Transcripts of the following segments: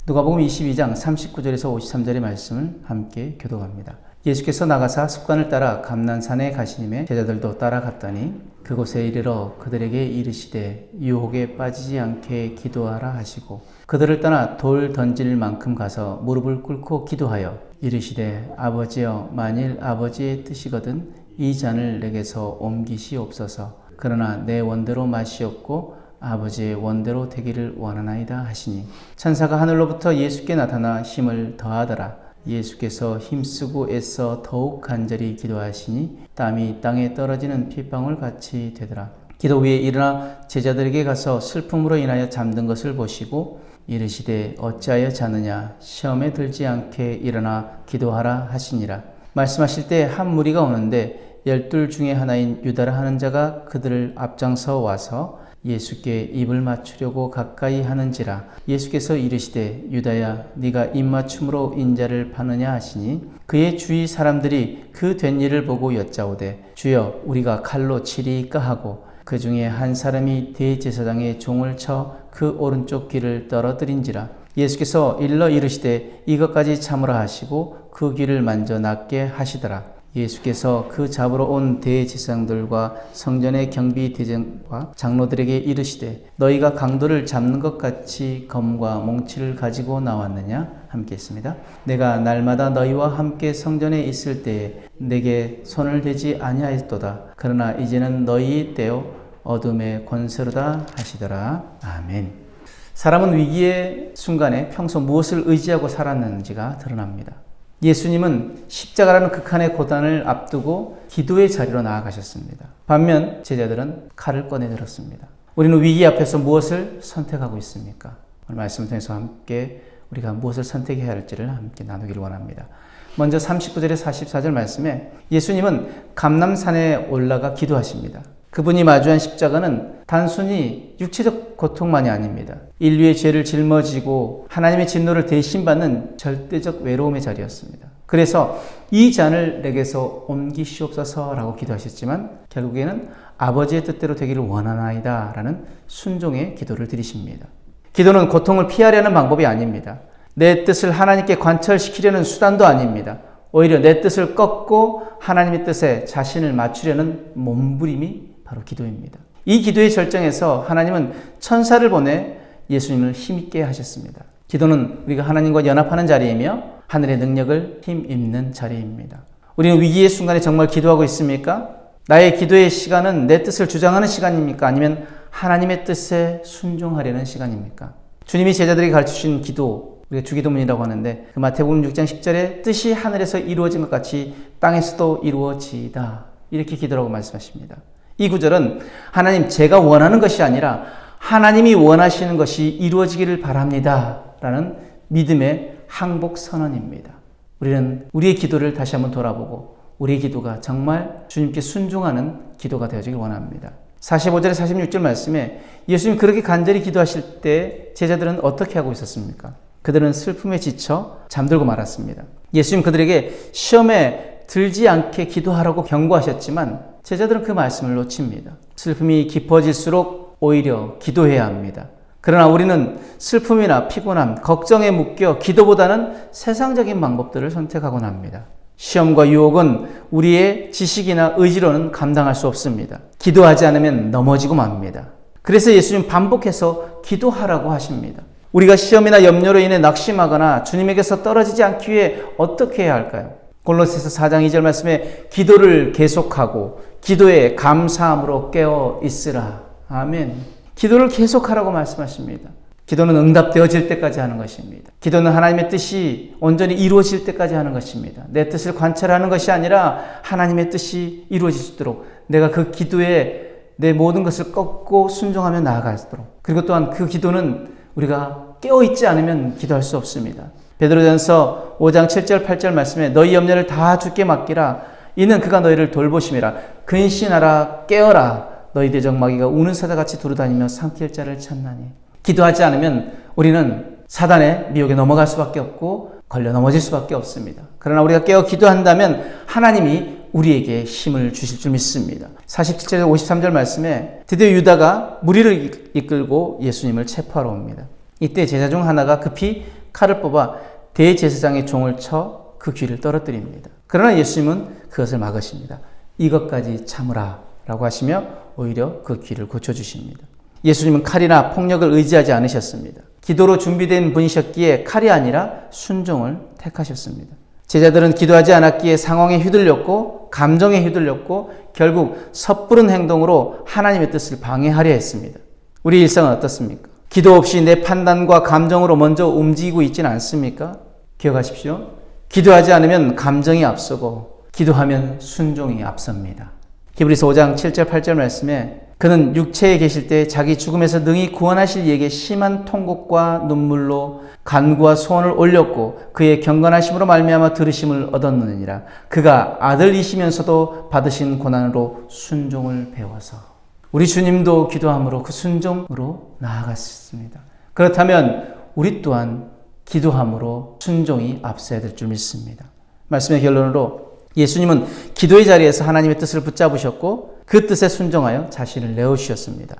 누가복음 22장 39절에서 53절의 말씀을 함께 교독합니다. 예수께서 나가사 습관을 따라 감난산에 가시니매 제자들도 따라갔더니 그곳에 이르러 그들에게 이르시되 유혹에 빠지지 않게 기도하라 하시고 그들을 떠나 돌 던질 만큼 가서 무릎을 꿇고 기도하여 이르시되 아버지여 만일 아버지의 뜻이거든 이 잔을 내게서 옮기시옵소서. 그러나 내 원대로 마시옵고 아버지의 원대로 되기를 원하나이다 하시니 천사가 하늘로부터 예수께 나타나 힘을 더하더라. 예수께서 힘쓰고 애써 더욱 간절히 기도하시니 땀이 땅에 떨어지는 핏방울 같이 되더라. 기도 후에 일어나 제자들에게 가서 슬픔으로 인하여 잠든 것을 보시고 이르시되 어찌하여 자느냐 시험에 들지 않게 일어나 기도하라 하시니라. 말씀하실 때 한 무리가 오는데 12 중에 하나인 유다라 하는 자가 그들을 앞장서 와서 예수께 입을 맞추려고 가까이 하는지라. 예수께서 이르시되 유다야 네가 입맞춤으로 인자를 파느냐 하시니 그의 주위 사람들이 그 된 일을 보고 여짜오되 주여 우리가 칼로 치리이까 하고 그 중에 한 사람이 대제사장의 종을 쳐 그 오른쪽 귀를 떨어뜨린지라. 예수께서 일러 이르시되 이것까지 참으라 하시고 그 귀를 만져 낫게 하시더라. 예수께서 그 잡으러 온 대제사장들과 성전의 경비대장과 장로들에게 이르시되 너희가 강도를 잡는 것 같이 검과 몽치를 가지고 나왔느냐? 함께 했습니다. 내가 날마다 너희와 함께 성전에 있을 때에 내게 손을 대지 아니하였도다. 그러나 이제는 너희의 때요 어둠의 권세로다 하시더라. 아멘. 사람은 위기의 순간에 평소 무엇을 의지하고 살았는지가 드러납니다. 예수님은 십자가라는 극한의 고단을 앞두고 기도의 자리로 나아가셨습니다. 반면 제자들은 칼을 꺼내 들었습니다. 우리는 위기 앞에서 무엇을 선택하고 있습니까? 오늘 말씀을 통해서 함께 우리가 무엇을 선택해야 할지를 함께 나누기를 원합니다. 먼저 39절에 44절 말씀에 예수님은 감람산에 올라가 기도하십니다. 그분이 마주한 십자가는 단순히 육체적 고통만이 아닙니다. 인류의 죄를 짊어지고 하나님의 진노를 대신받는 절대적 외로움의 자리였습니다. 그래서 이 잔을 내게서 옮기시옵소서라고 기도하셨지만 결국에는 아버지의 뜻대로 되기를 원하나이다 라는 순종의 기도를 드리십니다. 기도는 고통을 피하려는 방법이 아닙니다. 내 뜻을 하나님께 관철시키려는 수단도 아닙니다. 오히려 내 뜻을 꺾고 하나님의 뜻에 자신을 맞추려는 몸부림이 바로 기도입니다. 이 기도의 절정에서 하나님은 천사를 보내 예수님을 힘있게 하셨습니다. 기도는 우리가 하나님과 연합하는 자리이며 하늘의 능력을 힘입는 자리입니다. 우리는 위기의 순간에 정말 기도하고 있습니까? 나의 기도의 시간은 내 뜻을 주장하는 시간입니까? 아니면 하나님의 뜻에 순종하려는 시간입니까? 주님이 제자들에게 가르치신 기도, 우리가 주기도문이라고 하는데 그 마태복음 6장 10절에 뜻이 하늘에서 이루어진 것 같이 땅에서도 이루어지이다. 이렇게 기도라고 말씀하십니다. 이 구절은 하나님 제가 원하는 것이 아니라 하나님이 원하시는 것이 이루어지기를 바랍니다 라는 믿음의 항복 선언입니다. 우리는 우리의 기도를 다시 한번 돌아보고 우리의 기도가 정말 주님께 순종하는 기도가 되어지길 원합니다. 45절에 46절 말씀에 예수님 그렇게 간절히 기도하실 때 제자들은 어떻게 하고 있었습니까? 그들은 슬픔에 지쳐 잠들고 말았습니다. 예수님 그들에게 시험에 들지 않게 기도하라고 경고하셨지만 제자들은 그 말씀을 놓칩니다. 슬픔이 깊어질수록 오히려 기도해야 합니다. 그러나 우리는 슬픔이나 피곤함, 걱정에 묶여 기도보다는 세상적인 방법들을 선택하곤 합니다. 시험과 유혹은 우리의 지식이나 의지로는 감당할 수 없습니다. 기도하지 않으면 넘어지고 맙니다. 그래서 예수님 반복해서 기도하라고 하십니다. 우리가 시험이나 염려로 인해 낙심하거나 주님에게서 떨어지지 않기 위해 어떻게 해야 할까요? 골로새서 4장 2절 말씀에 기도를 계속하고 기도에 감사함으로 깨어 있으라. 아멘. 기도를 계속하라고 말씀하십니다. 기도는 응답되어질 때까지 하는 것입니다. 기도는 하나님의 뜻이 온전히 이루어질 때까지 하는 것입니다. 내 뜻을 관찰하는 것이 아니라 하나님의 뜻이 이루어질 수 있도록 내가 그 기도에 내 모든 것을 꺾고 순종하며 나아가도록. 그리고 또한 그 기도는 우리가 깨어있지 않으면 기도할 수 없습니다. 베드로전서 5장 7절 8절 말씀에 너희 염려를 다 주께 맡기라. 이는 그가 너희를 돌보심이라. 근신하라 깨어라. 너희 대적 마귀가 우는 사자같이 두루다니며 삼킬 자를 찾나니. 기도하지 않으면 우리는 사단의 미혹에 넘어갈 수밖에 없고 걸려 넘어질 수밖에 없습니다. 그러나 우리가 깨어 기도한다면 하나님이 우리에게 힘을 주실 줄 믿습니다. 47절 53절 말씀에 드디어 유다가 무리를 이끌고 예수님을 체포하러 옵니다. 이때 제자 중 하나가 급히 칼을 뽑아 대제사장의 종을 쳐 그 귀를 떨어뜨립니다. 그러나 예수님은 그것을 막으십니다. 이것까지 참으라 라고 하시며 오히려 그 귀를 고쳐주십니다. 예수님은 칼이나 폭력을 의지하지 않으셨습니다. 기도로 준비된 분이셨기에 칼이 아니라 순종을 택하셨습니다. 제자들은 기도하지 않았기에 상황에 휘둘렸고 감정에 휘둘렸고 결국 섣부른 행동으로 하나님의 뜻을 방해하려 했습니다. 우리 일상은 어떻습니까? 기도 없이 내 판단과 감정으로 먼저 움직이고 있지는 않습니까? 기억하십시오. 기도하지 않으면 감정이 앞서고 기도하면 순종이 앞섭니다. 히브리서 5장 7절 8절 말씀에 그는 육체에 계실 때 자기 죽음에서 능히 구원하실 이에게 심한 통곡과 눈물로 간구와 소원을 올렸고 그의 경건하심으로 말미암아 들으심을 얻었느니라. 그가 아들이시면서도 받으신 고난으로 순종을 배워서. 우리 주님도 기도함으로 그 순종으로 나아갔습니다. 그렇다면 우리 또한 기도함으로 순종이 앞서야 될 줄 믿습니다. 말씀의 결론으로 예수님은 기도의 자리에서 하나님의 뜻을 붙잡으셨고 그 뜻에 순종하여 자신을 내어주셨습니다.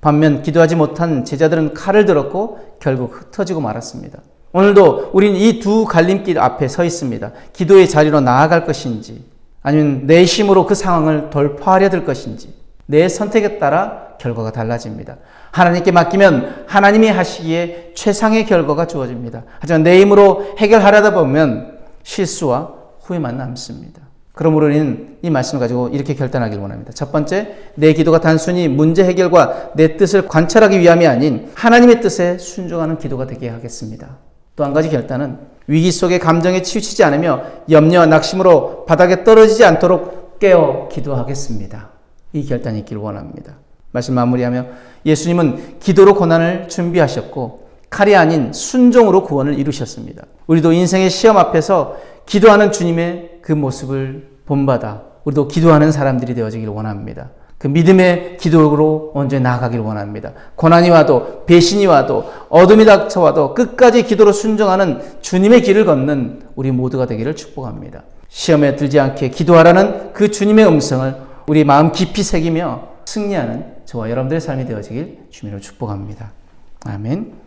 반면 기도하지 못한 제자들은 칼을 들었고 결국 흩어지고 말았습니다. 오늘도 우리는 이 두 갈림길 앞에 서 있습니다. 기도의 자리로 나아갈 것인지 아니면 내 힘으로 그 상황을 돌파하려 들 것인지 내 선택에 따라 결과가 달라집니다. 하나님께 맡기면 하나님이 하시기에 최상의 결과가 주어집니다. 하지만 내 힘으로 해결하려다 보면 실수와 후회만 남습니다. 그러므로 우리는 이 말씀을 가지고 이렇게 결단하길 원합니다. 첫 번째, 내 기도가 단순히 문제 해결과 내 뜻을 관찰하기 위함이 아닌 하나님의 뜻에 순종하는 기도가 되게 하겠습니다. 또 한 가지 결단은 위기 속에 감정에 치우치지 않으며 염려와 낙심으로 바닥에 떨어지지 않도록 깨어 기도하겠습니다. 이 결단이 있길 원합니다. 말씀 마무리하며 예수님은 기도로 고난을 준비하셨고 칼이 아닌 순종으로 구원을 이루셨습니다. 우리도 인생의 시험 앞에서 기도하는 주님의 그 모습을 본받아 우리도 기도하는 사람들이 되어지길 원합니다. 그 믿음의 기도로 언제 나아가길 원합니다. 고난이 와도 배신이 와도 어둠이 닥쳐와도 끝까지 기도로 순종하는 주님의 길을 걷는 우리 모두가 되기를 축복합니다. 시험에 들지 않게 기도하라는 그 주님의 음성을 우리 마음 깊이 새기며 승리하는 저와 여러분들의 삶이 되어지길 주님으로 축복합니다. 아멘.